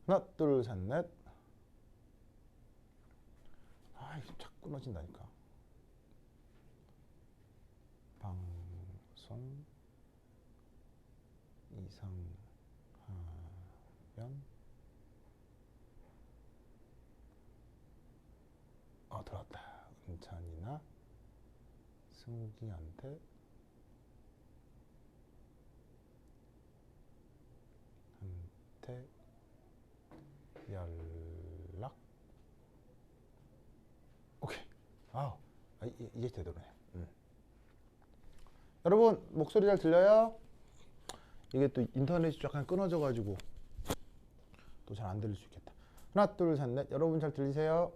하나, 둘, 셋, 넷. 아, 이거 자꾸 끊어진다니까. 방송 이상하면 들어왔다. 은찬이나 승욱이한테 연락. 오케이. 이제 되더네. 여러분 목소리 잘 들려요? 이게 또 인터넷이 약간 끊어져가지고 또 잘 안 들릴 수 있겠다. 하나, 둘, 셋, 넷. 여러분 잘 들리세요?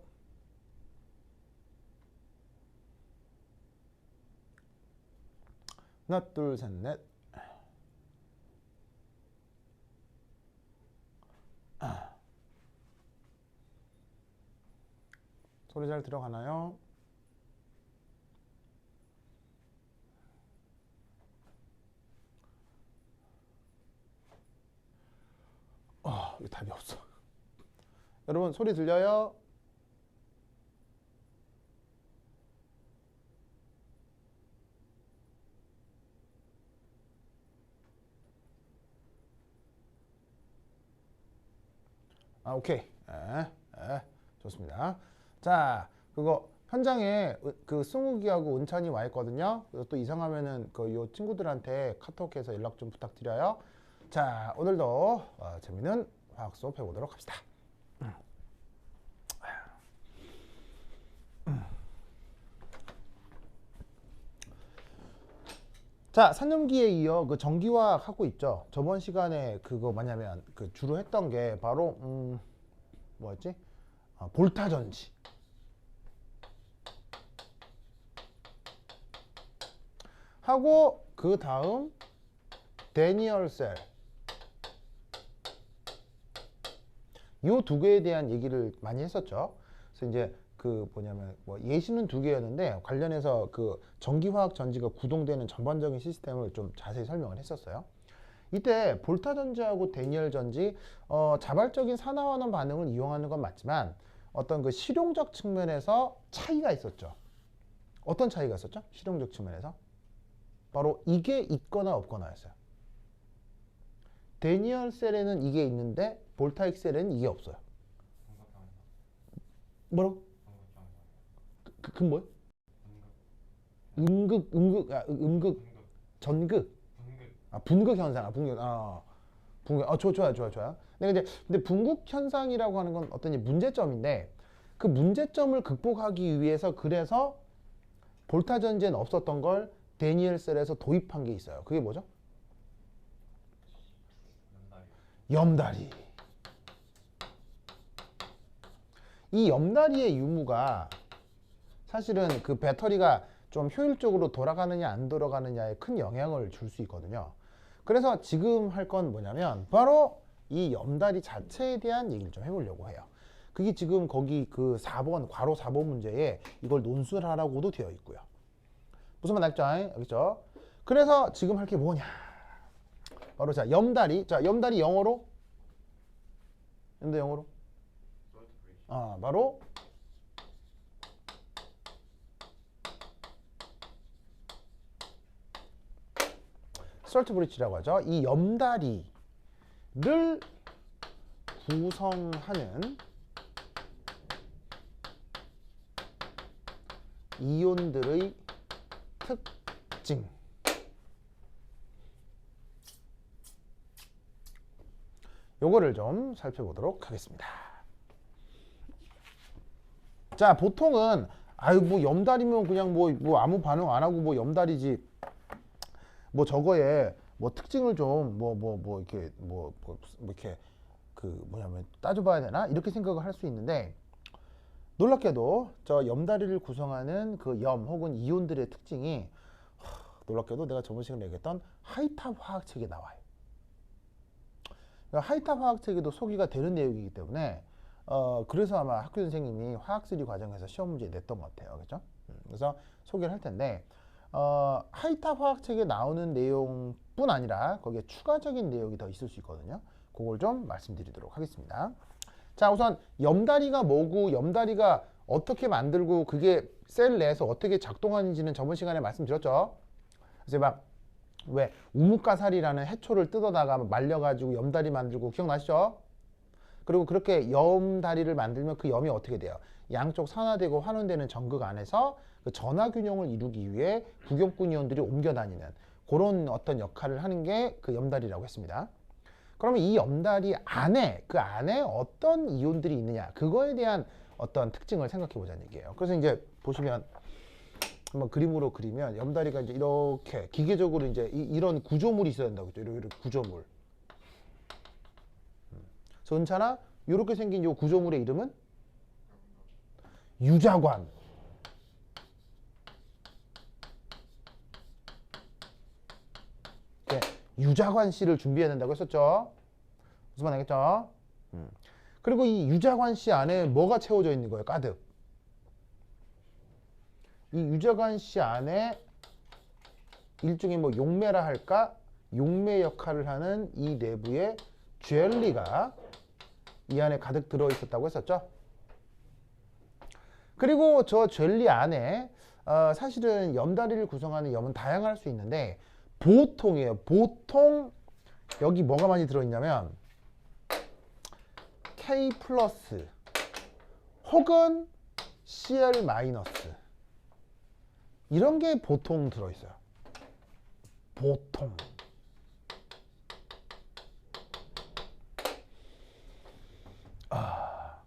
하나, 둘, 셋, 넷. 소리 잘 들어가나요? 이거 답이 없어. 여러분 소리 들려요? 오케이. 좋습니다. 자, 그거 현장에 그 승욱이하고 은찬이 와 있거든요. 그래서 또 이상하면은 요 친구들한테 카톡해서 연락 좀 부탁드려요. 자, 오늘도 재밌는 화학 수업 해보도록 합시다. 자, 산염기에 이어 그 전기화학 하고 있죠. 저번 시간에 그거 뭐냐면 그 주로 했던 게 바로 뭐였지? 볼타전지. 하고 그 다음 데니얼 셀. 요 두 개에 대한 얘기를 많이 했었죠. 그래서 이제 그 뭐냐면 예시는 두 개였는데 관련해서 그 전기화학 전지가 구동되는 전반적인 시스템을 좀 자세히 설명을 했었어요. 이때 볼타 전지하고 데니얼 전지 자발적인 산화환원 반응을 이용하는 건 맞지만 어떤 그 실용적 측면에서 차이가 있었죠. 어떤 차이가 있었죠? 실용적 측면에서 바로 이게 있거나 없거나였어요. 데니얼 셀에는 이게 있는데 볼타익 셀에는 이게 없어요. 뭐라고? 그 뭐요? 음극, 전극, 분극 현상, 분극, 좋아요. 근데 분극 현상이라고 하는 건 어떤 문제점인데 그 문제점을 극복하기 위해서 그래서 볼타 전지엔 없었던 걸 데니얼 셀에서 도입한 게 있어요. 그게 뭐죠? 염다리. 이 염다리의 유무가 사실은 그 배터리가 좀 효율적으로 돌아가느냐 안 돌아가느냐에 큰 영향을 줄 수 있거든요. 그래서 지금 할 건 뭐냐면 바로 이 염다리 자체에 대한 얘기를 좀 해보려고 해요. 그게 지금 거기 그 4번 괄호 4번 문제에 이걸 논술 하라고도 되어 있고요. 무슨 말 알죠? 알겠죠? 그래서 지금 할 게 뭐냐? 바로 자 염다리. 자 염다리 영어로 바로 솔트 브릿지라고 하죠. 이 염다리를 구성하는 이온들의 특징. 요거를 좀 살펴보도록 하겠습니다. 자, 보통은 뭐 염다리면 그냥 뭐 아무 반응 안 하고 뭐 염다리지 뭐 저거에 뭐 특징을 좀 이렇게 그 뭐냐면 따져봐야 되나 이렇게 생각을 할 수 있는데 놀랍게도 저 염다리를 구성하는 그 염 혹은 이온들의 특징이 놀랍게도 내가 저번 시간에 얘기했던 하이탑 화학책에 나와요. 하이탑 화학책에도 소개가 되는 내용이기 때문에 그래서 아마 학교 선생님이 화학3 과정에서 시험 문제 냈던 것 같아요. 그렇죠? 그래서 소개를 할 텐데 하이탑 화학책에 나오는 내용뿐 아니라 거기에 추가적인 내용이 더 있을 수 있거든요. 그걸 좀 말씀드리도록 하겠습니다. 자, 우선 염다리가 뭐고 염다리가 어떻게 만들고 그게 셀 내에서 어떻게 작동하는지는 저번 시간에 말씀드렸죠. 그래서 막 왜 우뭇가사리라는 해초를 뜯어다가 말려가지고 염다리 만들고 기억나시죠? 그리고 그렇게 염다리를 만들면 그 염이 어떻게 돼요? 양쪽 산화되고 환원되는 전극 안에서 그 전하균형을 이루기 위해 구경꾼 이온들이 옮겨 다니는 그런 어떤 역할을 하는 게 그 염다리라고 했습니다. 그러면 이 염다리 안에 그 안에 어떤 이온들이 있느냐 그거에 대한 어떤 특징을 생각해 보자는 얘기예요. 그래서 이제 보시면 한번 그림으로 그리면 염다리가 이제 이렇게 기계적으로 이제 이런 구조물이 있어야 된다고 했죠. 이런 구조물. 그래서 은찬아 이렇게 생긴 이 구조물의 이름은 유자관. 유자관 씨를 준비해야 된다고 했었죠. 무슨 말 알겠죠? 그리고 이 유자관 씨 안에 뭐가 채워져 있는 거예요? 가득. 이 유자관 씨 안에 일종의 뭐 용매라 할까? 용매 역할을 하는 이 내부에 젤리가 이 안에 가득 들어 있었다고 했었죠. 그리고 저 젤리 안에 사실은 염다리를 구성하는 염은 다양할 수 있는데 보통이에요. 보통 여기 뭐가 많이 들어있냐면 K 플러스 혹은 Cl 마이너스 이런 게 보통 들어있어요. 보통.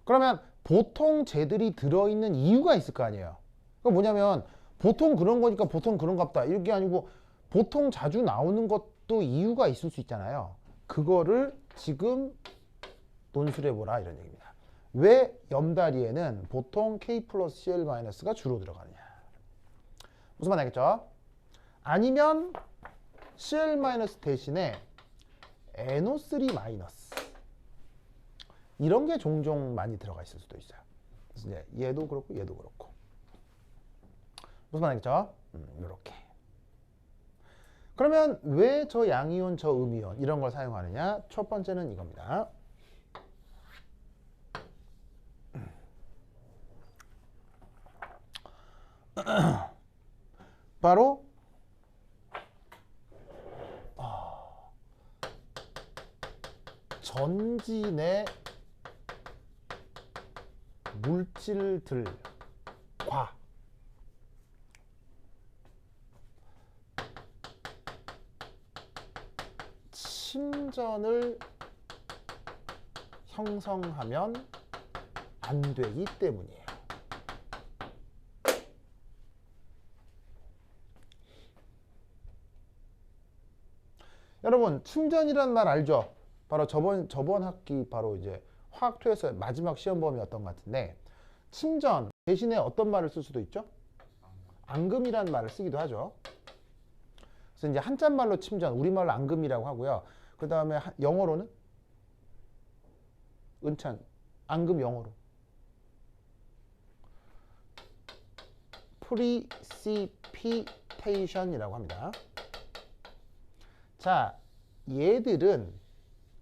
그러면 보통 쟤들이 들어있는 이유가 있을 거 아니에요. 그거 뭐냐면 보통 그런 거니까 보통 그런 갑다 이게 아니고 보통 자주 나오는 것도 이유가 있을 수 있잖아요. 그거를 지금 논술해보라 이런 얘기입니다. 왜 염다리에는 보통 K 플러스 Cl 마이너스가 주로 들어가느냐. 무슨 말 알겠죠? 아니면 Cl 마이너스 대신에 NO3 마이너스 이런 게 종종 많이 들어가 있을 수도 있어요. 그래서 이제 얘도 그렇고 얘도 그렇고 무슨 말 알겠죠? 이렇게. 그러면 왜 저 양이온, 저 음이온 이런 걸 사용하느냐? 첫 번째는 이겁니다. 바로 전진의 물질들과 침전을 형성하면 안 되기 때문이에요. 여러분 침전이란 말 알죠? 바로 저번 학기 바로 이제 화학토에서 마지막 시험 범위였던 것 같은데 침전 대신에 어떤 말을 쓸 수도 있죠? 앙금이라는 말을 쓰기도 하죠. 그래서 이제 한자말로 침전, 우리말로 앙금이라고 하고요. 그 다음에 영어로는 은찬, 앙금 영어로 프리시피테이션이라고 합니다. 자, 얘들은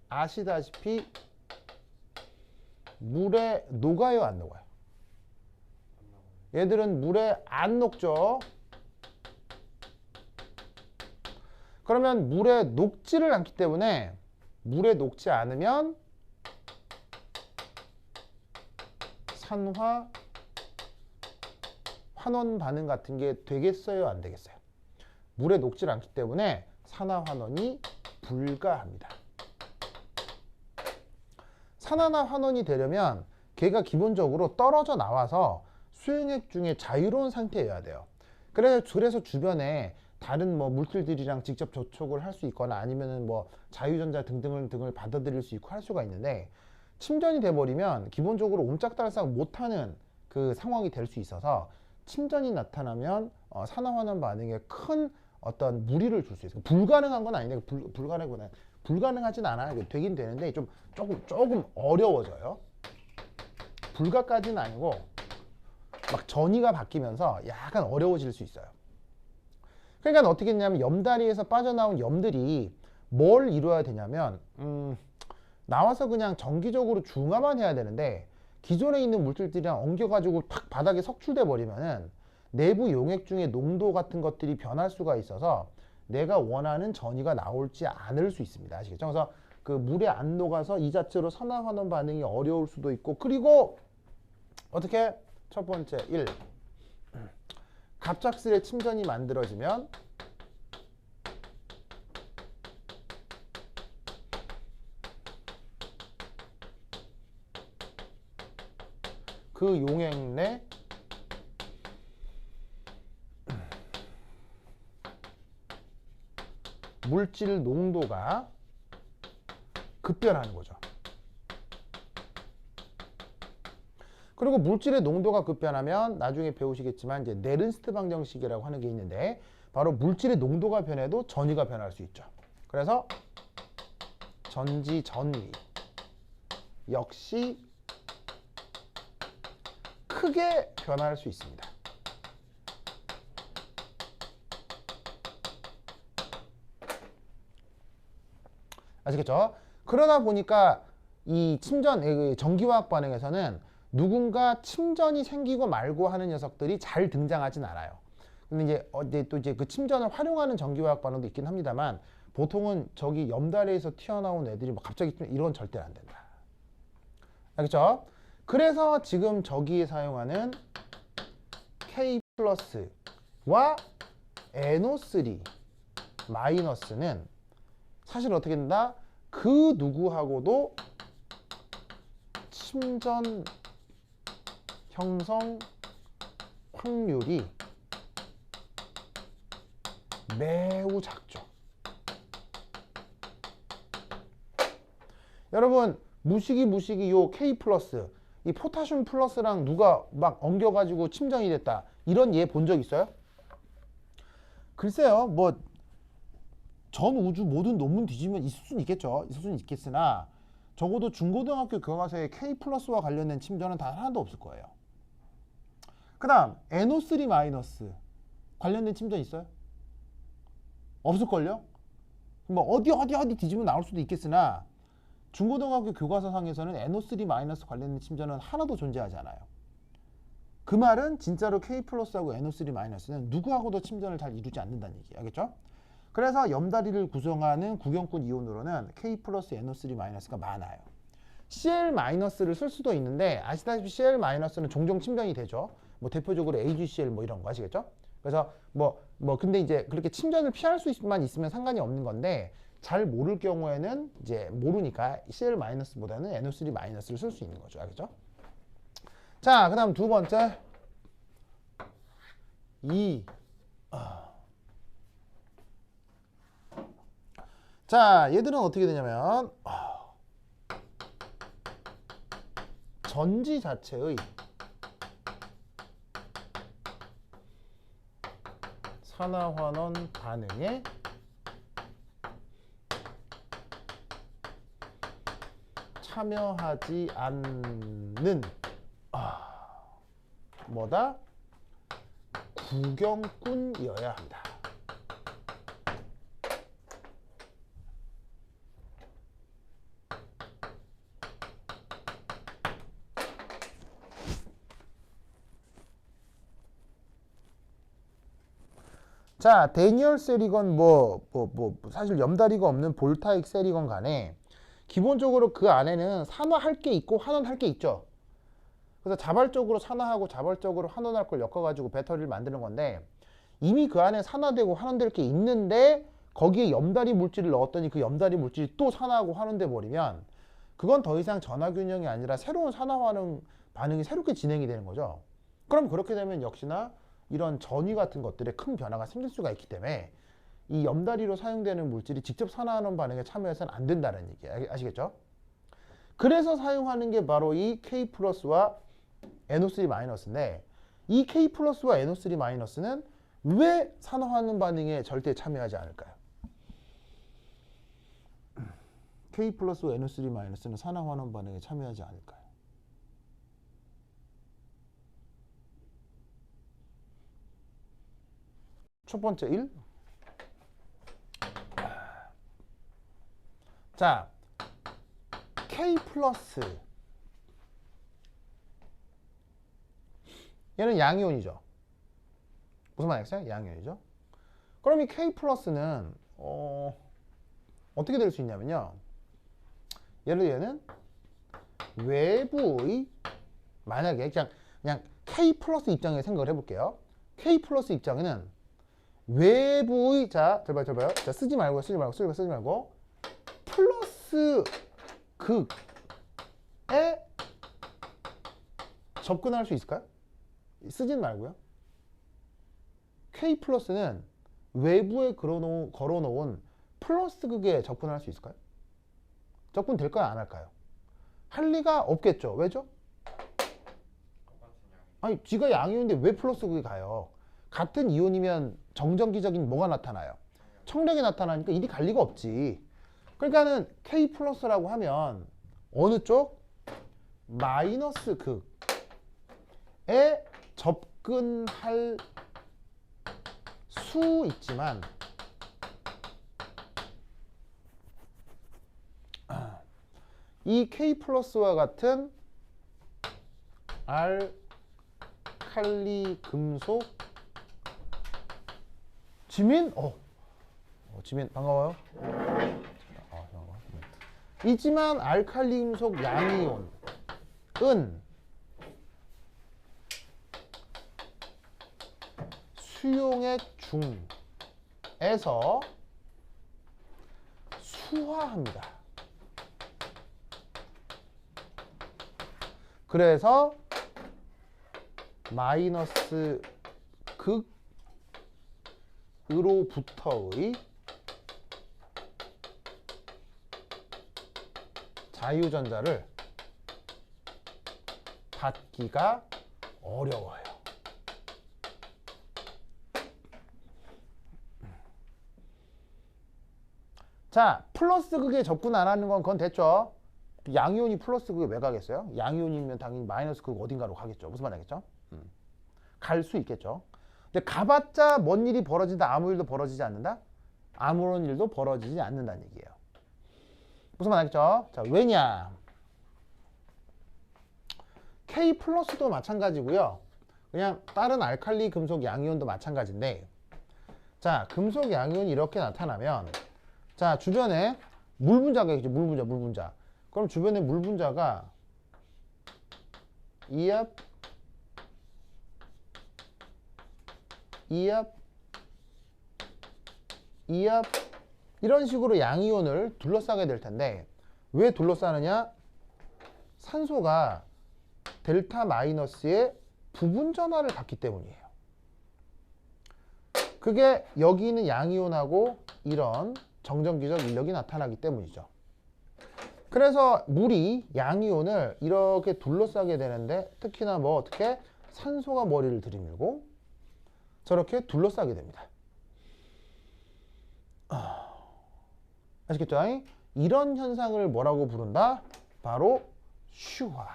아시다시피 물에 녹아요, 안 녹아요? 얘들은 물에 안 녹죠. 그러면 물에 녹지를 않기 때문에 물에 녹지 않으면 산화 환원 반응 같은 게 되겠어요, 안 되겠어요? 물에 녹지 않기 때문에 산화 환원이 불가합니다. 산화나 환원이 되려면 걔가 기본적으로 떨어져 나와서 수용액 중에 자유로운 상태여야 돼요. 그래서 주변에 다른 뭐 물질들이랑 직접 접촉을 할 수 있거나 아니면은 뭐 자유전자 등을 받아들일 수 있고 할 수가 있는데 침전이 돼버리면 기본적으로 옴짝달싹 못하는 그 상황이 될 수 있어서 침전이 나타나면 산화환원 반응에 큰 어떤 무리를 줄 수 있어요. 불가능한 건 아닌데 불가능하진 않아요. 되긴 되는데 조금 어려워져요. 불가까지는 아니고 막 전이가 바뀌면서 약간 어려워질 수 있어요. 그러니까 어떻게 했냐면 염다리에서 빠져나온 염들이 뭘 이루어야 되냐면 나와서 그냥 정기적으로 중화만 해야 되는데 기존에 있는 물질들이랑 엉겨가지고 탁 바닥에 석출돼 버리면은 내부 용액 중에 농도 같은 것들이 변할 수가 있어서 내가 원하는 전이가 나올지 않을 수 있습니다. 아시겠죠? 그래서 그 물에 안 녹아서 이 자체로 산화환원 반응이 어려울 수도 있고, 그리고 어떻게? 첫 번째 1. 갑작스레 침전이 만들어지면 그 용액 내 물질 농도가 급변하는 거죠. 그리고 물질의 농도가 급변하면 나중에 배우시겠지만 이제 네른스트 방정식이라고 하는 게 있는데, 바로 물질의 농도가 변해도 전위가 변할 수 있죠. 그래서 전지 전위 역시 크게 변할 수 있습니다. 아시겠죠? 그러다 보니까 이 침전, 전기화학 반응에서는 누군가 침전이 생기고 말고 하는 녀석들이 잘 등장하진 않아요. 근데 이제 그 침전을 활용하는 전기화학 반응도 있긴 합니다만, 보통은 저기 염다리에서 튀어나온 애들이 뭐 갑자기 이런 절대 안 된다. 알겠죠? 그래서 지금 저기에 사용하는 K 플러스와 NO3 마이너스는 사실 어떻게 된다? 그 누구하고도 침전 형성 확률이 매우 작죠. 여러분, 무식이 요 K 플러스, 이 포타슘 플러스랑 누가 막 엉겨가지고 침전이 됐다, 이런 예 본 적 있어요? 글쎄요, 뭐 전 우주 모든 논문 뒤지면 있을 수는 있겠죠. 있을 수는 있겠으나 적어도 중고등학교 교과서에 K 플러스와 관련된 침전은 단 하나도 없을 거예요. 그 다음 NO3 마이너스 관련된 침전 있어요? 없을걸요? 뭐 어디 뒤지면 나올 수도 있겠으나 중고등학교 교과서상에서는 NO3 마이너스 관련된 침전은 하나도 존재하지 않아요. 그 말은 진짜로 K 플러스하고 NO3 마이너스는 누구하고도 침전을 잘 이루지 않는다는 얘기예요. 알겠죠? 그래서 염다리를 구성하는 구경꾼 이온으로는 K 플러스 NO3 마이너스가 많아요. Cl 마이너스를 쓸 수도 있는데, 아시다시피 Cl 마이너스는 종종 침전이 되죠. 뭐 대표적으로 AgCl 뭐 이런 거 아시겠죠? 그래서 근데 이제 그렇게 침전을 피할 수만 있으면 상관이 없는 건데, 잘 모를 경우에는 이제 모르니까 Cl 마이너스보다는 NO3 마이너스를 쓸 수 있는 거죠. 알겠죠? 자, 그 다음 두 번째 2. 자, 얘들은 어떻게 되냐면 전지 자체의 산화환원 반응에 참여하지 않는 뭐다? 구경꾼이어야 합니다. 자, 데니얼 셀이건 사실 염다리가 없는 볼타익 셀이건 간에 기본적으로 그 안에는 산화할 게 있고 환원할 게 있죠. 그래서 자발적으로 산화하고 자발적으로 환원할 걸 엮어가지고 배터리를 만드는 건데, 이미 그 안에 산화되고 환원될 게 있는데 거기에 염다리 물질을 넣었더니 그 염다리 물질이 또 산화하고 환원돼 버리면 그건 더 이상 전하균형이 아니라 새로운 산화환원 반응이 새롭게 진행이 되는 거죠. 그럼 그렇게 되면 역시나 이런 전위 같은 것들에 큰 변화가 생길 수가 있기 때문에 이 염다리로 사용되는 물질이 직접 산화하는 반응에 참여해서는 안 된다는 얘기 아시겠죠? 그래서 사용하는 게 바로 이 K 플러스와 NO3 마이너스인데, 이 K 플러스와 NO3 마이너스는 왜 산화하는 반응에 절대 참여하지 않을까요? K 플러스와 NO3 마이너스는 산화환원 반응에 참여하지 않을까요? 첫 번째 1. 자, K 플러스 얘는 양이온이죠. 무슨 말이겠어요? 양이온이죠. 그럼 이 K 플러스는 어떻게 될 수 있냐면요. 예를 들어 얘는 외부의 만약에 그냥 K 플러스 입장에 생각을 해볼게요. K 플러스 입장에는 외부의 자 들어봐요. 자 쓰지 말고 플러스 극에 접근할 수 있을까요? 쓰진 말고요. K 플러스는 외부에 걸어놓은 플러스 극에 접근할 수 있을까요? 접근될까요? 안 할까요? 할 리가 없겠죠. 왜죠? 아니 지가 양이온인데 왜 플러스 극에 가요? 같은 이온이면 정전기적인 뭐가 나타나요? 청력이 나타나니까 이리 갈 리가 없지. 그러니까는 K 플러스라고 하면 어느 쪽? 마이너스 극에 접근할 수 있지만 이 K 플러스와 같은 알칼리 금속 지민? 지민 반가워요. 있지만 알칼리 금속 양이온은 수용액 중에서 수화합니다. 그래서 마이너스 극으로부터의 자유전자를 받기가 어려워요. 자, 플러스 극에 접근 안 하는 건 그건 됐죠. 양이온이 플러스 극에 왜 가겠어요? 양이온이면 당연히 마이너스 극 어딘가로 가겠죠. 무슨 말이겠죠? 갈 수 있겠죠. 근데 가봤자 뭔 일이 벌어진다? 아무 일도 벌어지지 않는다? 아무런 일도 벌어지지 않는다는 얘기예요. 무슨 말이겠죠? 자, 왜냐? K 플러스도 마찬가지고요. 그냥 다른 알칼리 금속 양이온도 마찬가지인데, 자, 금속 양이온이 이렇게 나타나면, 자, 주변에 물 분자가 있죠. 물 분자. 그럼 주변에 물 분자가 이압 이런 식으로 양이온을 둘러싸게 될 텐데 왜 둘러싸느냐? 산소가 델타 마이너스의 부분 전하를 받기 때문이에요. 그게 여기 있는 양이온하고 이런 정전기적 인력이 나타나기 때문이죠. 그래서 물이 양이온을 이렇게 둘러싸게 되는데 특히나 뭐 어떻게 산소가 머리를 들이밀고 저렇게 둘러싸게 됩니다. 아시겠죠? 이런 현상을 뭐라고 부른다? 바로 슈화.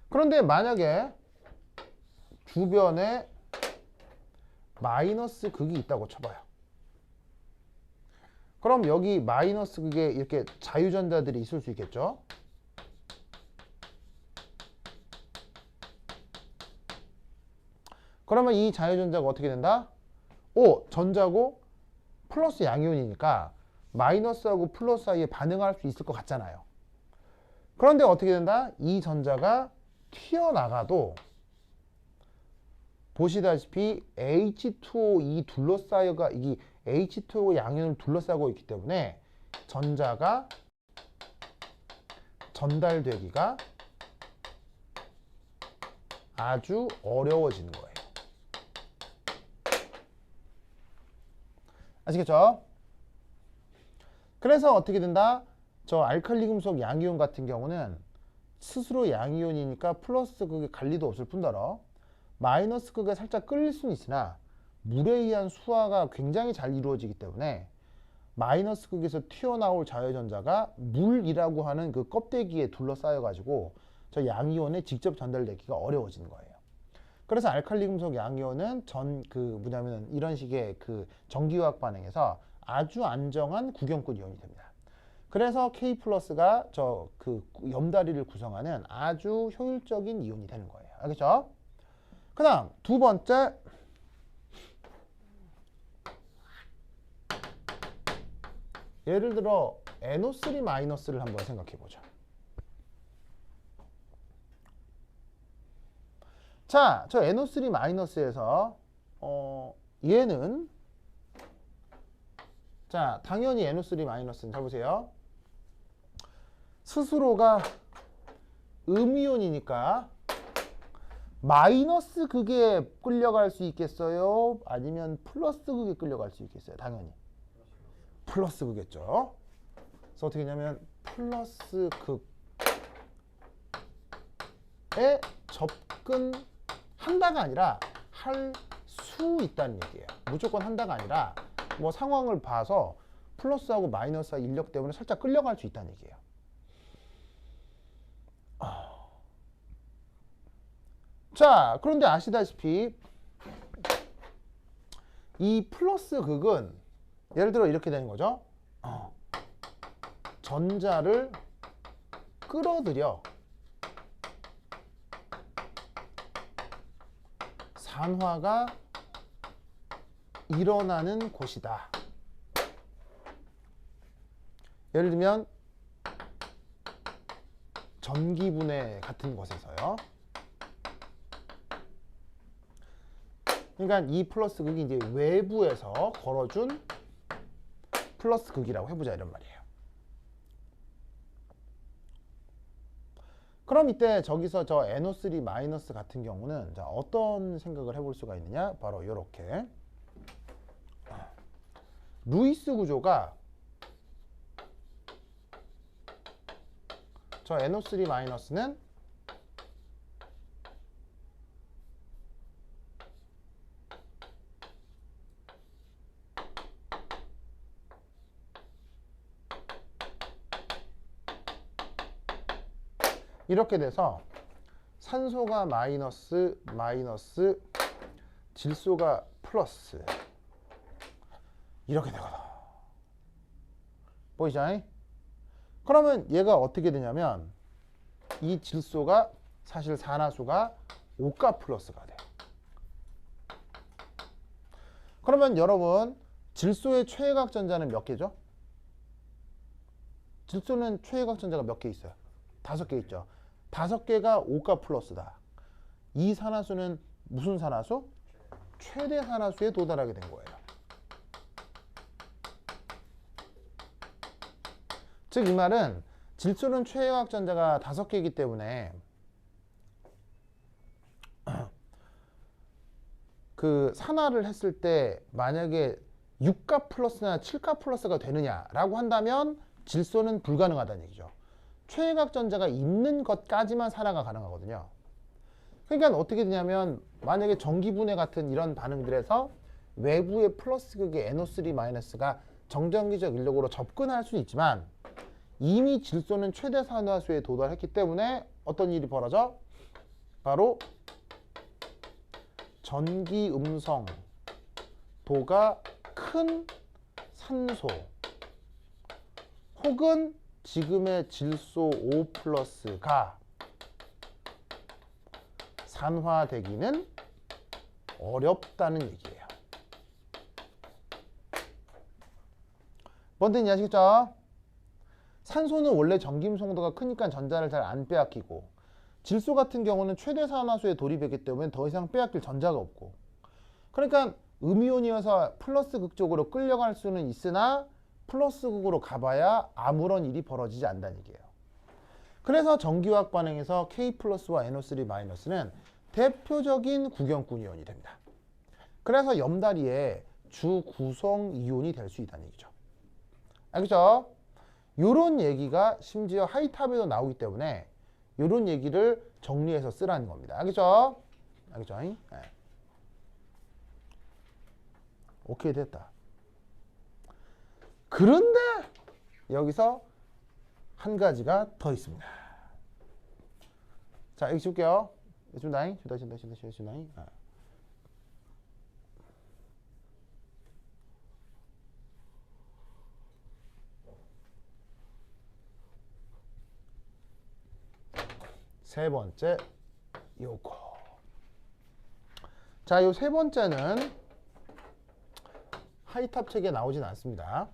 그런데 만약에 주변에 마이너스 극이 있다고 쳐봐요. 그럼 여기 마이너스 극에 이렇게 자유전자들이 있을 수 있겠죠? 그러면 이 자유전자가 어떻게 된다? 전자고 플러스 양이온이니까 마이너스하고 플러스 사이에 반응할 수 있을 것 같잖아요. 그런데 어떻게 된다? 이 전자가 튀어나가도 보시다시피 H2O 이 둘러싸여가 이 H2O 양이온을 둘러싸고 있기 때문에 전자가 전달되기가 아주 어려워지는 거예요. 아시겠죠? 그래서 어떻게 된다? 저 알칼리 금속 양이온 같은 경우는 스스로 양이온이니까 플러스 극에 갈 리도 없을 뿐더러 마이너스 극에 살짝 끌릴 수는 있으나 물에 의한 수화가 굉장히 잘 이루어지기 때문에 마이너스 극에서 튀어나올 자유전자가 물이라고 하는 그 껍데기에 둘러싸여 가지고 저 양이온에 직접 전달되기가 어려워지는 거예요. 그래서 알칼리 금속 양이온은 이런 식의 그 전기화학 반응에서 아주 안정한 구경꾼 이온이 됩니다. 그래서 K 플러스가 저 그 염다리를 구성하는 아주 효율적인 이온이 되는 거예요. 알겠죠? 그 다음 두 번째, 예를 들어 NO3 마이너스를 한번 생각해 보자. 자, 저 NO3 마이너스에서 얘는, 자, 당연히 NO3 마이너스는 잘 보세요. 스스로가 음이온이니까 마이너스 극에 끌려갈 수 있겠어요? 아니면 플러스 극에 끌려갈 수 있겠어요? 당연히 플러스 극이겠죠. 그래서 어떻게 하냐면 플러스 극에 접근한다가 아니라 할 수 있다는 얘기예요. 무조건 한다가 아니라 뭐 상황을 봐서 플러스하고 마이너스와 인력 때문에 살짝 끌려갈 수 있다는 얘기예요. 자, 그런데 아시다시피 이 플러스 극은 예를 들어 이렇게 되는 거죠. 전자를 끌어들여 산화가 일어나는 곳이다. 예를 들면 전기분해 같은 곳에서요. 그러니까 이 플러스 극이 이제 외부에서 걸어준 플러스 극이라고 해보자 이런 말이에요. 그럼 이때 저기서 저 NO3 마이너스 같은 경우는 자, 어떤 생각을 해볼 수가 있느냐? 바로 이렇게 루이스 구조가 저 NO3 마이너스는 이렇게 돼서 산소가 마이너스, 마이너스, 질소가 플러스 이렇게 되거든. 보이죠? 그러면 얘가 어떻게 되냐면 이 질소가 사실 산화수가 5가 플러스가 돼요. 그러면 여러분 질소의 최외곽 전자는 몇 개죠? 질소는 최외곽 전자가 몇 개 있어요? 5개 있죠. 5개가 5가 플러스다. 이 산화수는 무슨 산화수? 최대 산화수에 도달하게 된 거예요. 즉 이 말은 질소는 최외곽 전자가 5개이기 때문에 그 산화를 했을 때 만약에 6가 플러스나 7가 플러스가 되느냐라고 한다면 질소는 불가능하다는 얘기죠. 최외곽 전자가 있는 것까지만 산화가 가능하거든요. 그러니까 어떻게 되냐면 만약에 전기분해 같은 이런 반응들에서 외부의 플러스 극의 NO3-가 정전기적 인력으로 접근할 수는 있지만 이미 질소는 최대 산화수에 도달했기 때문에 어떤 일이 벌어져? 바로 전기 음성 도가 큰 산소 혹은 지금의 질소 5 플러스가 산화되기는 어렵다는 얘기예요. 뭔 뜻인지 아시겠죠? 산소는 원래 전기음성도가 크니까 전자를 잘 안 빼앗기고 질소 같은 경우는 최대 산화수에 돌입했기 때문에 더 이상 빼앗길 전자가 없고 그러니까 음이온이어서 플러스 극 쪽으로 끌려갈 수는 있으나 플러스 극으로 가봐야 아무런 일이 벌어지지 않는다는 얘기예요. 그래서 전기화학 반응에서 K 플러스와 NO3 마이너스는 대표적인 구경꾼 이온이 됩니다. 그래서 염다리의 주 구성 이온이 될 수 있다는 얘기죠. 알겠죠? 요런 얘기가 심지어 하이탑에도 나오기 때문에 요런 얘기를 정리해서 쓰라는 겁니다. 알겠죠? 알겠죠? 네. 오케이, 됐다. 그런데 여기서 한 가지가 더 있습니다. 자, 여기 줄게요. 준다잉, 준다잉. 세 번째 요거. 자, 요 세 번째는 하이탑 책에 나오진 않습니다.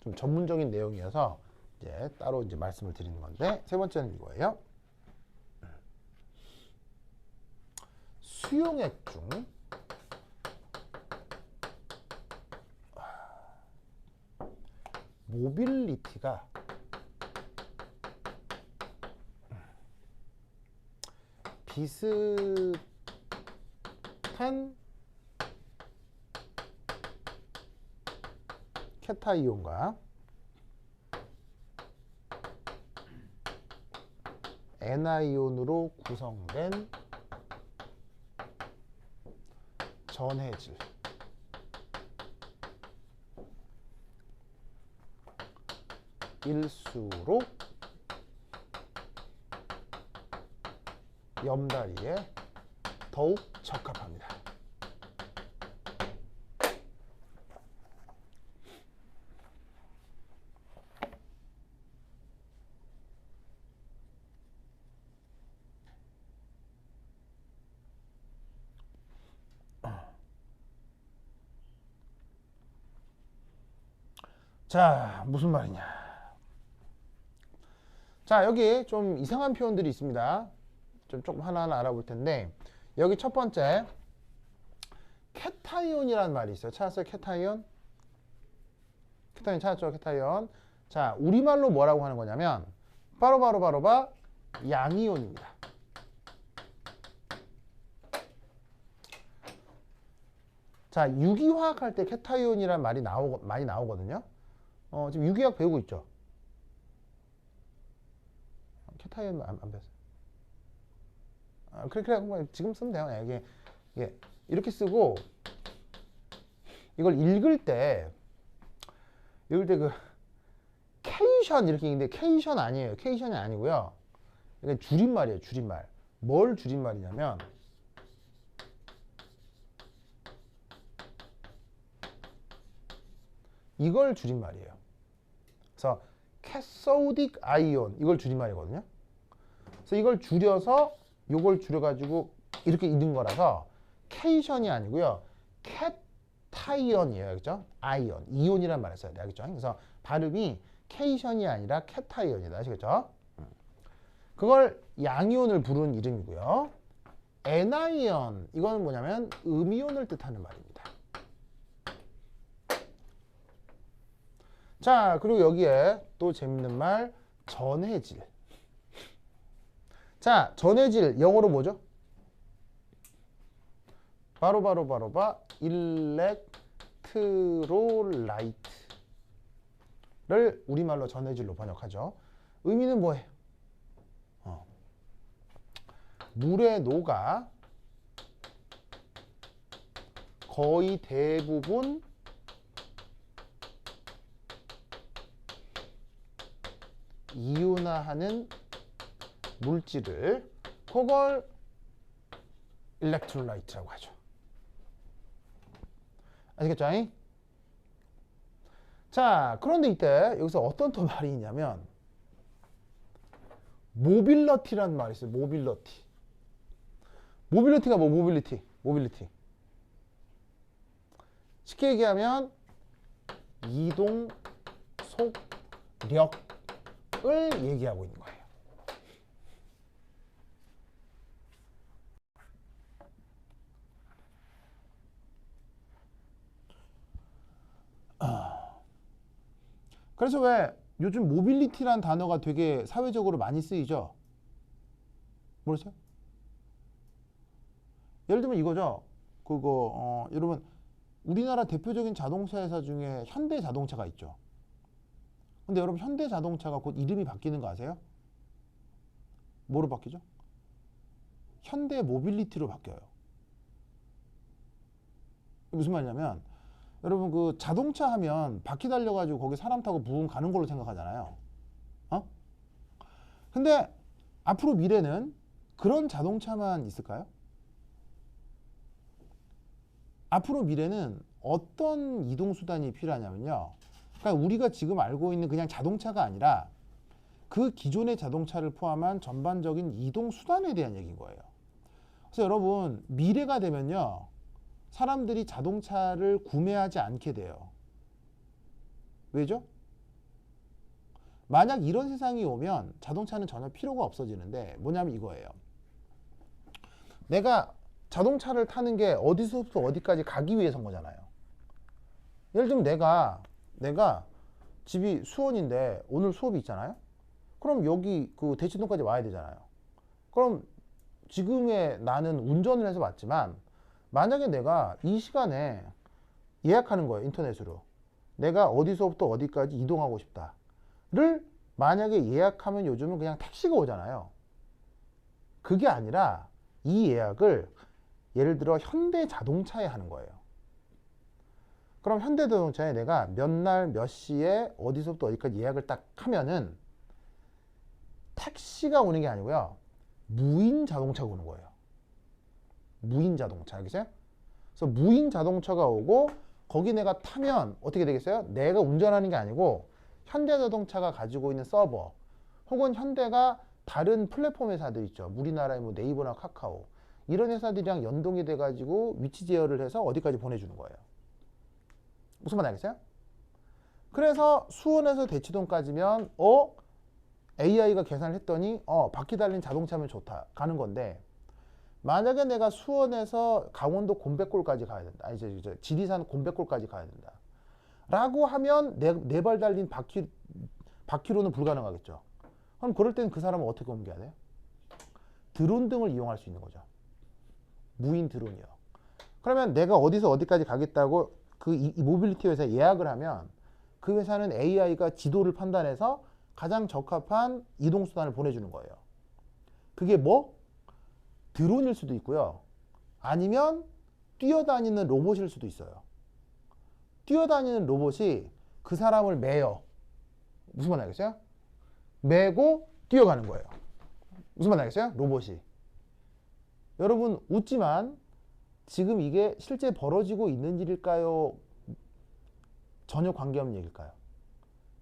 좀 전문적인 내용이어서 이제 따로 이제 말씀을 드리는 건데, 세 번째는 이거예요. 수용액 중 모빌리티가 비슷한 케타이온과 N아이온으로 구성된 전해질 일수로 염다리에 더욱 적합합니다. 자, 무슨 말이냐. 자, 여기 좀 이상한 표현들이 있습니다. 좀 조금 하나하나 알아볼 텐데, 여기 첫 번째 케타이온이라는 말이 있어요. 찾았어요? 케타이온? 케타이온 찾았죠? 케타이온. 자, 우리말로 뭐라고 하는 거냐면 바로 양이온입니다. 자, 유기화학 할 때 케타이온이라는 말이 많이 나오거든요. 지금 유기화학 배우고 있죠? 케타이온 안 배웠어요? 그래, 지금 쓰면 돼요. 이게 이렇게 쓰고, 이걸 읽을 때 그 케이션 이렇게 읽는데 케이션 아니에요. 케이션이 아니고요. 이게 줄임말이에요. 줄임말. 뭘 줄임말이냐면 이걸 줄임말이에요. 그래서 캐소딕 아이온, 이걸 줄임말이거든요. 그래서 이걸 줄여서 요걸 줄여가지고 이렇게 읽는 거라서 케이션이 아니고요. 캐타이온이에요. 그죠? 아이온, 이온이란 말을 써야 돼요. 알겠죠? 그래서 발음이 케이션이 아니라 캐타이온이다. 아시겠죠? 그걸 양이온을 부르는 이름이고요. N아이온, 이거는 뭐냐면 음이온을 뜻하는 말입니다. 자, 그리고 여기에 또 재밌는 말, 전해질. 자, 전해질 영어로 뭐죠? 바로 일렉트로라이트를 우리말로 전해질로 번역하죠. 의미는 뭐예요? 물에 녹아 거의 대부분 이온화하는 물질을, 그걸 일렉트로라이트라고 하죠. 아시겠죠? 자, 그런데 이때 여기서 어떤 또 말이 있냐면 모빌러티라는 말이 있어요. 모빌러티. 모빌리티가 뭐 모빌리티? 쉽게 얘기하면 이동 속력을 얘기하고 있는 거예요. 그래서 왜 요즘 모빌리티라는 단어가 되게 사회적으로 많이 쓰이죠? 모르세요? 예를 들면 이거죠. 여러분 우리나라 대표적인 자동차 회사 중에 현대자동차가 있죠. 근데 여러분 현대자동차가 곧 이름이 바뀌는 거 아세요? 뭐로 바뀌죠? 현대모빌리티로 바뀌어요. 무슨 말이냐면 여러분 그 자동차 하면 바퀴 달려가지고 거기 사람 타고 부흥 가는 걸로 생각하잖아요. 근데 앞으로 미래는 그런 자동차만 있을까요? 앞으로 미래는 어떤 이동수단이 필요하냐면요. 그러니까 우리가 지금 알고 있는 그냥 자동차가 아니라 그 기존의 자동차를 포함한 전반적인 이동 수단에 대한 얘기인 거예요. 그래서 여러분 미래가 되면요, 사람들이 자동차를 구매하지 않게 돼요. 왜죠? 만약 이런 세상이 오면 자동차는 전혀 필요가 없어지는데, 뭐냐면 이거예요. 내가 자동차를 타는 게 어디서부터 어디까지 가기 위해서인 거잖아요. 예를 들면 내가 집이 수원인데 오늘 수업이 있잖아요. 그럼 여기 그 대치동까지 와야 되잖아요. 그럼 지금의 나는 운전을 해서 왔지만, 만약에 내가 이 시간에 예약하는 거예요. 인터넷으로. 내가 어디서부터 어디까지 이동하고 싶다를 만약에 예약하면 요즘은 그냥 택시가 오잖아요. 그게 아니라 이 예약을 예를 들어 현대자동차에 하는 거예요. 그럼 현대자동차에 내가 몇 날 몇 시에 어디서부터 어디까지 예약을 딱 하면은 택시가 오는 게 아니고요, 무인 자동차가 오는 거예요. 무인 자동차, 알겠어요? 그래서 무인 자동차가 오고 거기 내가 타면 어떻게 되겠어요? 내가 운전하는 게 아니고 현대자동차가 가지고 있는 서버, 혹은 현대가 다른 플랫폼 회사들 있죠. 우리나라의 뭐 네이버나 카카오, 이런 회사들이랑 연동이 돼가지고 위치 제어를 해서 어디까지 보내주는 거예요. 무슨 말 알겠어요? 그래서 수원에서 대치동까지면 AI가 계산을 했더니 바퀴 달린 자동차면 좋다, 가는 건데, 만약에 내가 수원에서 강원도 곤백골까지 가야 된다, 아니 저 지리산 곤백골까지 가야 된다 라고 하면 네 발 달린 바퀴로는 불가능하겠죠. 그럼 그럴 때는 그 사람은 어떻게 옮겨야 돼요? 드론 등을 이용할 수 있는 거죠. 무인 드론이요. 그러면 내가 어디서 어디까지 가겠다고 이 모빌리티 회사에 예약을 하면, 그 회사는 AI가 지도를 판단해서 가장 적합한 이동수단을 보내주는 거예요. 그게 뭐? 드론일 수도 있고요, 아니면 뛰어다니는 로봇일 수도 있어요. 뛰어다니는 로봇이 그 사람을 매요. 무슨 말 알겠어요? 매고 뛰어가는 거예요. 무슨 말 알겠어요? 로봇이. 여러분 웃지만 지금 이게 실제 벌어지고 있는 일일까요? 전혀 관계없는 얘기일까요?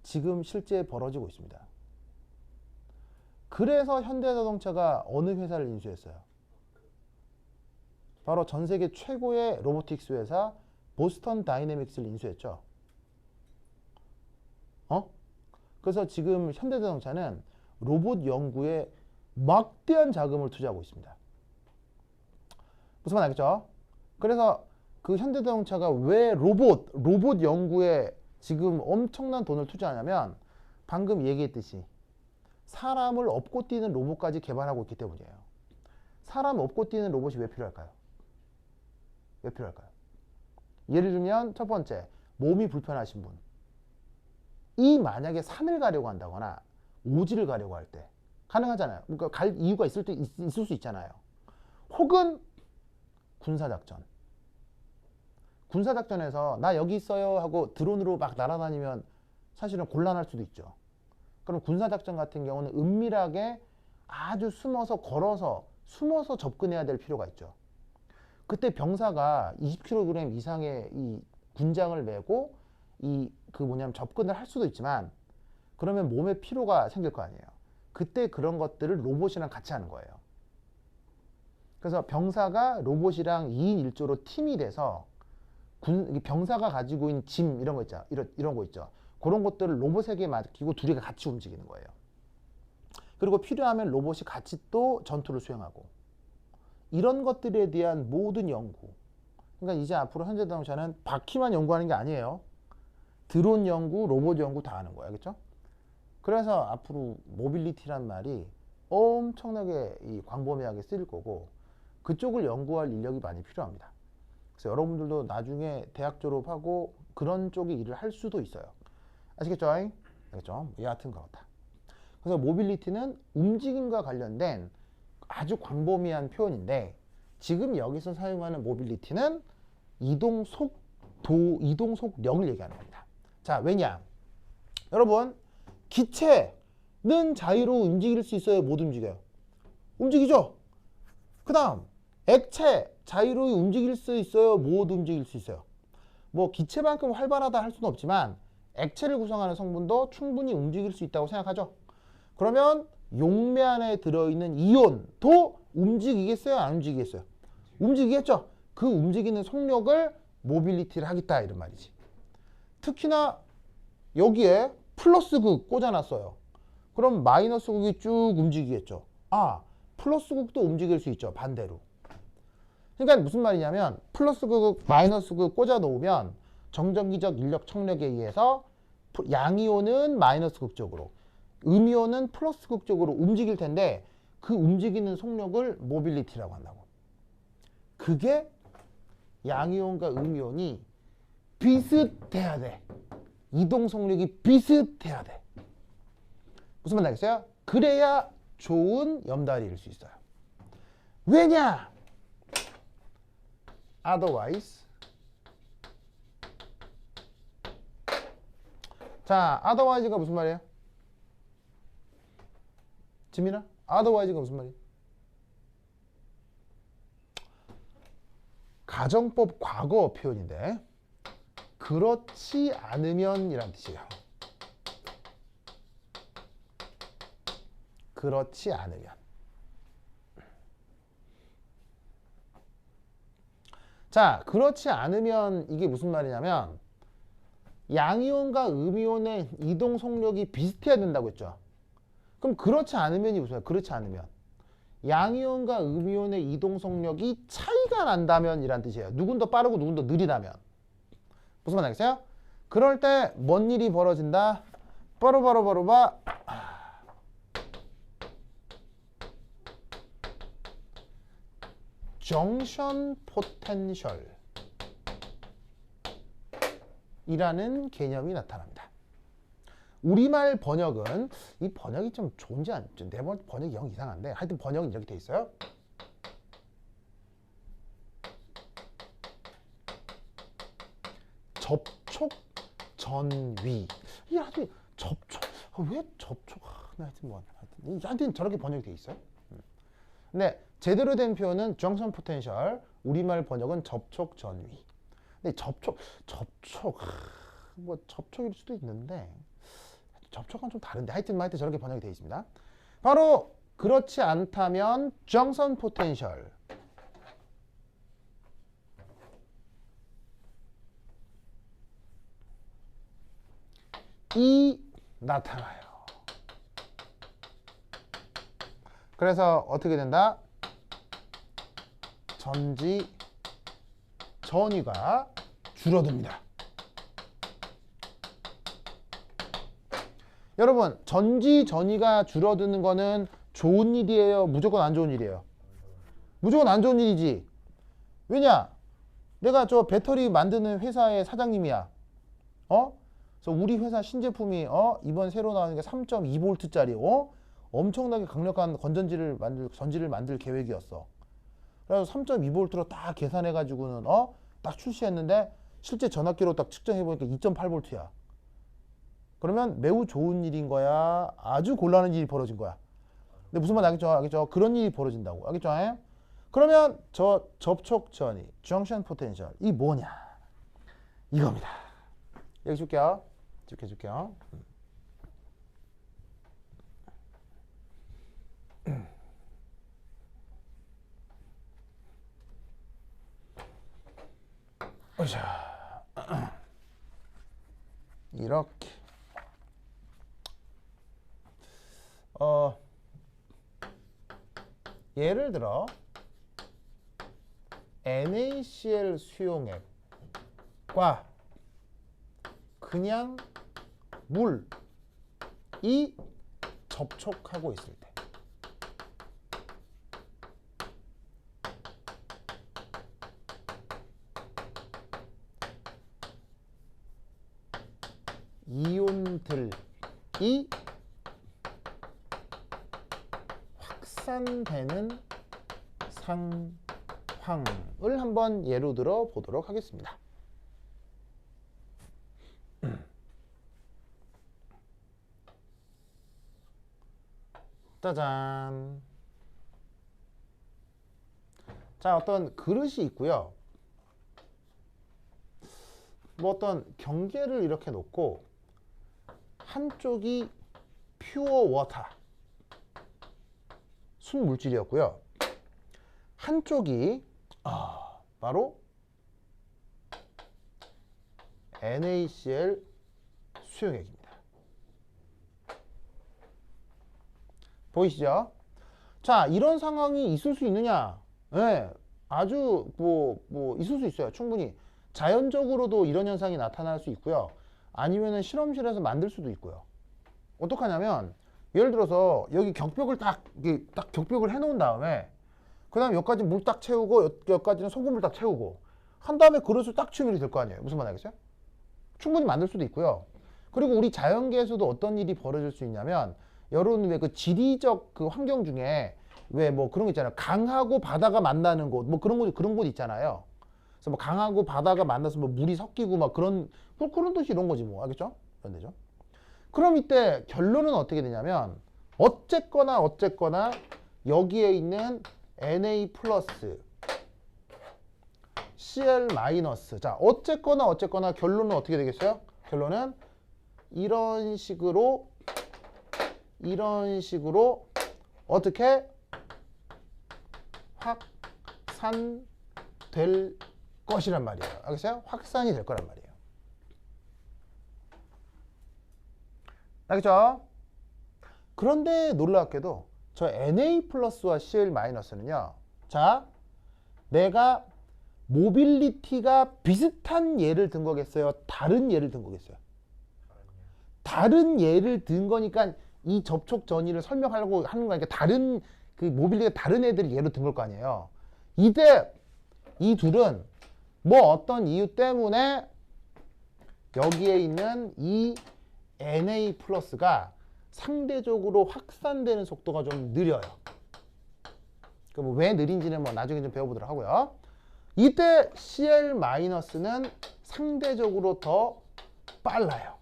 지금 실제 벌어지고 있습니다. 그래서 현대자동차가 어느 회사를 인수했어요? 바로 전 세계 최고의 로보틱스 회사 보스턴 다이내믹스를 인수했죠. 그래서 지금 현대자동차는 로봇 연구에 막대한 자금을 투자하고 있습니다. 무슨 말 알겠죠? 그래서 그 현대자동차가 왜 로봇 연구에 지금 엄청난 돈을 투자하냐면, 방금 얘기했듯이 사람을 업고 뛰는 로봇까지 개발하고 있기 때문이에요. 사람 업고 뛰는 로봇이 왜 필요할까요? 왜 필요할까요? 예를 들면 첫 번째, 몸이 불편하신 분. 이 만약에 산을 가려고 한다거나 오지를 가려고 할 때 가능하잖아요. 그러니까 갈 이유가 있을 수 있잖아요. 혹은 군사작전. 군사작전에서 나 여기 있어요 하고 드론으로 막 날아다니면 사실은 곤란할 수도 있죠. 그럼 군사작전 같은 경우는 은밀하게 아주 숨어서 접근해야 될 필요가 있죠. 그때 병사가 20kg 이상의 이 군장을 메고 접근을 할 수도 있지만, 그러면 몸에 피로가 생길 거 아니에요. 그때 그런 것들을 로봇이랑 같이 하는 거예요. 그래서 병사가 로봇이랑 2인 1조로 팀이 돼서 병사가 가지고 있는 짐 이런 거 있죠. 이런 거 있죠. 그런 것들을 로봇에게 맡기고 둘이 같이 움직이는 거예요. 그리고 필요하면 로봇이 같이 또 전투를 수행하고, 이런 것들에 대한 모든 연구. 그러니까 이제 앞으로 현대자동차는 바퀴만 연구하는 게 아니에요. 드론 연구, 로봇 연구 다 하는 거예요. 알겠죠? 그래서 앞으로 모빌리티란 말이 엄청나게 광범위하게 쓰일 거고, 그쪽을 연구할 인력이 많이 필요합니다. 그래서 여러분들도 나중에 대학 졸업하고 그런 쪽의 일을 할 수도 있어요. 아시겠죠? 알겠죠? 여하튼 그렇다. 그래서 모빌리티는 움직임과 관련된 아주 광범위한 표현인데, 지금 여기서 사용하는 모빌리티는 이동 속력을 얘기하는 겁니다. 자, 왜냐? 여러분, 기체는 자유로 움직일 수 있어요? 못 움직여요? 움직이죠? 그 다음, 액체 자유로 움직일 수 있어요? 못 움직일 수 있어요? 뭐 기체만큼 활발하다 할 수는 없지만 액체를 구성하는 성분도 충분히 움직일 수 있다고 생각하죠. 그러면 용매 안에 들어있는 이온도 움직이겠어요? 안 움직이겠어요? 움직이겠죠? 그 움직이는 속력을 모빌리티를 하겠다 이런 말이지. 특히나 여기에 플러스 극 꽂아놨어요. 그럼 마이너스 극이 쭉 움직이겠죠. 아, 플러스 극도 움직일 수 있죠. 반대로. 그러니까 무슨 말이냐면 플러스 극, 마이너스 극 꽂아 놓으면 정전기적 인력 청력에 의해서 양이온은 마이너스 극적으로, 음이온은 플러스 극적으로 움직일 텐데 그 움직이는 속력을 모빌리티라고 한다고. 그게 양이온과 음이온이 비슷해야 돼. 이동 속력이 비슷해야 돼. 무슨 말 알겠어요? 그래야 좋은 염다리일 수 있어요. 왜냐? Otherwise. 자, otherwise가 무슨 말이에요? 지민아? otherwise가 무슨 말이에요? 가정법 과거 표현인데 그렇지 않으면 이란 뜻이에요. 그렇지 않으면. 자, 그렇지 않으면 이게 무슨 말이냐면 양이온과 음이온의 이동 속력이 비슷해야 된다고 했죠. 그럼 그렇지 않으면이 무슨 말이에요? 그렇지 않으면 양이온과 음이온의 이동 속력이 차이가 난다면 이란 뜻이에요. 누군 더 빠르고 누군 더 느리다면. 무슨 말 알겠어요? 그럴 때 뭔 일이 벌어진다? 바로바로바로바 정션 포텐셜 이라는 개념이 나타납니다. 우리말 번역은 이 번역이 좀 좋은지 안 좋은지 내 번역이 영 이상한데 하여튼 번역은 이렇게 돼 있어요. 접촉 전위. 이 하여튼 접촉 왜 접촉 하여튼 뭐 하여튼 저렇게 번역이 돼 있어요. 근데 제대로 된 표현은 정션 포텐셜, 우리말 번역은 접촉 전위. 근데 접촉 뭐 접촉일 수도 있는데 접촉은 좀 다른데 하여튼 저렇게 번역이 되어 있습니다. 바로 그렇지 않다면 정선 포텐셜 이 나타나요. 그래서 어떻게 된다? 전지 전위가 줄어듭니다. 여러분, 전지 전위가 줄어드는 거는 좋은 일이에요? 무조건 안 좋은 일이에요? 무조건 안 좋은 일이지. 왜냐? 내가 저 배터리 만드는 회사의 사장님이야. 그래서 우리 회사 신제품이 이번 새로 나오는 게 3.2V짜리 엄청나게 강력한 전지를 만들 계획이었어. 그래서 3.2V로 딱 계산해 가지고는 딱 출시했는데 실제 전압기로 딱 측정해 보니까 2.8V야. 그러면 매우 좋은 일인 거야? 아주 곤란한 일이 벌어진 거야? 근데 무슨 말 알겠죠? 그런 일이 벌어진다고. 알겠죠? 그러면 저 접촉 전위, junction potential 이 뭐냐? 이겁니다. 여기 줄게요. 이렇게 줄게요. 오자. 이렇게. 예를 들어 NaCl 수용액과 그냥 물이 접촉하고 있을 때 이온들이 확산되는 상황을 한번 예로 들어 보도록 하겠습니다. 짜잔. 자, 어떤 그릇이 있고요. 뭐 어떤 경계를 이렇게 놓고 한쪽이 퓨어 워터, 순물질이었고요. 한쪽이 바로 NaCl 수용액입니다. 보이시죠? 자, 이런 상황이 있을 수 있느냐? 네, 아주 있을 수 있어요. 충분히 자연적으로도 이런 현상이 나타날 수 있고요. 아니면은 실험실에서 만들 수도 있고요. 어떡하냐면 예를 들어서 여기 격벽을 딱 격벽을 해놓은 다음에 그 다음에 여기까지 물 딱 채우고 여기까지는 소금을 딱 채우고 한 다음에 그릇을 딱 치우면 될 거 아니에요. 무슨 말 알겠어요? 충분히 만들 수도 있고요. 그리고 우리 자연계에서도 어떤 일이 벌어질 수 있냐면 여러분 왜 그 지리적 그 환경 중에 왜 뭐 그런 거 있잖아요. 강하고 바다가 만나는 곳 뭐 그런 곳 있잖아요. 그래서 뭐 강하고 바다가 만나서 뭐 물이 섞이고 막 그런 뜻이 이런 거지 뭐. 알겠죠? 이런 데죠. 그럼 이때 결론은 어떻게 되냐면 어쨌거나 여기에 있는 Na 플러스 Cl 마이너스, 자 어쨌거나 결론은 어떻게 되겠어요? 결론은 이런 식으로 어떻게 확산될 것이란 말이에요. 알겠어요? 확산이 될 거란 말이에요. 알겠죠? 그런데 놀랍게도 저 Na 플러스와 Cl 마이너스는요, 자 내가 모빌리티가 비슷한 예를 든 거겠어요? 다른 예를 든 거겠어요? 다른 예를 든 거니까 이 접촉 전이를 설명하려고 하는 거니까 다른 그 모빌리티가 다른 애들을 예로 든 걸 거 아니에요. 이때 이 둘은 뭐 어떤 이유 때문에 여기에 있는 이 Na 플러스가 상대적으로 확산되는 속도가 좀 느려요. 그럼 왜 느린지는 뭐 나중에 좀 배워보도록 하고요. 이때 Cl 마이너스는 상대적으로 더 빨라요.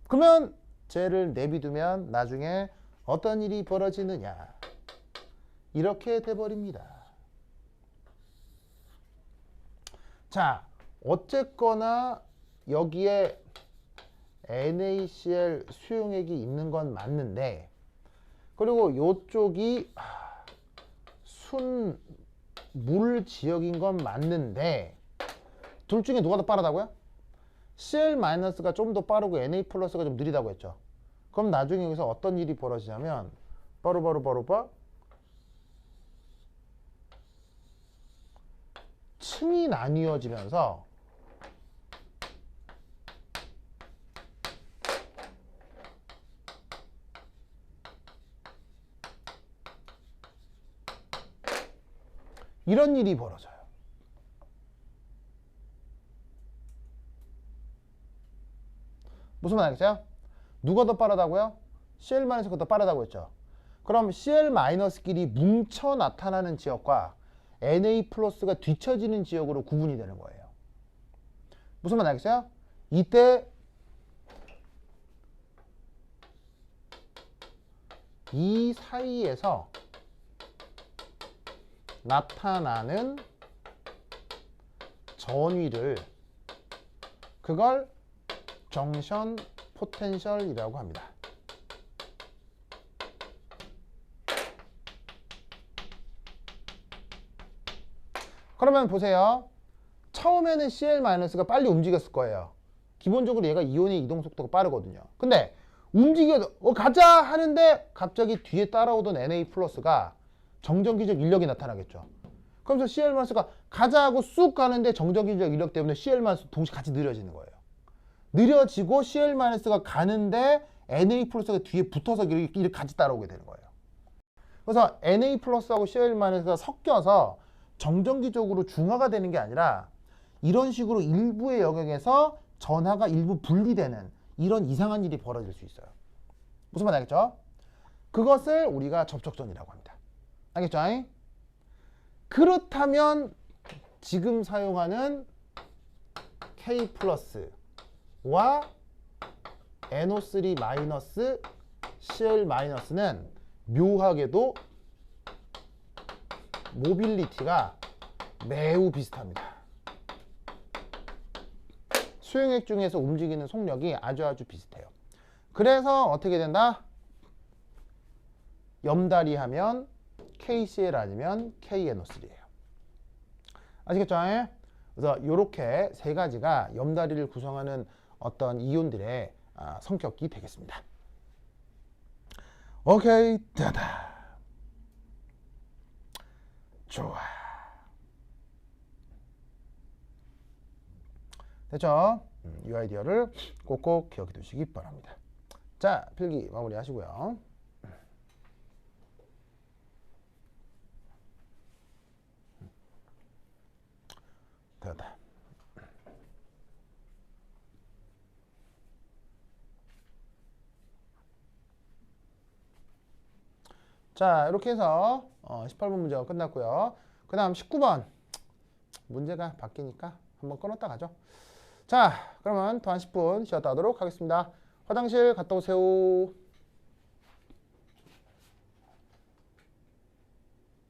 그러면 쟤를 내비두면 나중에 어떤 일이 벌어지느냐, 이렇게 돼버립니다. 자, 어쨌거나 여기에 NaCl 수용액이 있는 건 맞는데, 그리고 요쪽이 순물 지역인 건 맞는데, 둘 중에 누가 더 빠르다고요? Cl-가 좀 더 빠르고 Na 플러스가 좀 느리다고 했죠. 그럼 나중에 여기서 어떤 일이 벌어지냐면 바로 층이 나뉘어지면서 이런 일이 벌어져요. 무슨 말 알겠어요? 누가 더 빠르다고요? Cl-가 더 빠르다고 했죠. 그럼 Cl-끼리 뭉쳐 나타나는 지역과 Na 플러스가 뒤처지는 지역으로 구분이 되는 거예요. 무슨 말 알겠어요? 이때 이 사이에서 나타나는 전위를, 그걸 정션 포텐셜이라고 합니다. 그러면 보세요. 처음에는 Cl-가 빨리 움직였을 거예요. 기본적으로 얘가 이온의 이동 속도가 빠르거든요. 근데 가자 하는데 갑자기 뒤에 따라오던 Na 플러스가 정전기적 인력이 나타나겠죠. 그러면서 Cl-가 가자 하고 쑥 가는데 정전기적 인력 때문에 Cl- 동시에 같이 느려지는 거예요. 느려지고 Cl-가 가는데 Na 플러스가 뒤에 붙어서 이렇게 같이 따라오게 되는 거예요. 그래서 Na 플러스하고 Cl-가 섞여서 정전기적으로 중화가 되는 게 아니라 이런 식으로 일부의 영역에서 전하가 일부 분리되는 이런 이상한 일이 벌어질 수 있어요. 무슨 말 알겠죠? 그것을 우리가 접촉전이라고 합니다. 알겠죠? 그렇다면 지금 사용하는 K 플러스와 NO3 마이너스 Cl 마이너스는 묘하게도 모빌리티가 매우 비슷합니다. 수용액 중에서 움직이는 속력이 아주 비슷해요. 그래서 어떻게 된다? 염다리 하면 KCl 아니면 KNO3예요. 아시겠죠? 그래서 이렇게 세 가지가 염다리를 구성하는 어떤 이온들의 성격이 되겠습니다. 오케이, 됐다. 좋아. 됐죠? 이 아이디어를 꼭꼭 기억해 두시기 바랍니다. 자, 필기 마무리 하시고요. 됐다. 자, 이렇게 해서 18번 문제가 끝났고요. 그 다음 19번 문제가 바뀌니까 한번 끊었다 가죠. 자, 그러면 더 한 10분 쉬었다 하도록 하겠습니다. 화장실 갔다 오세요.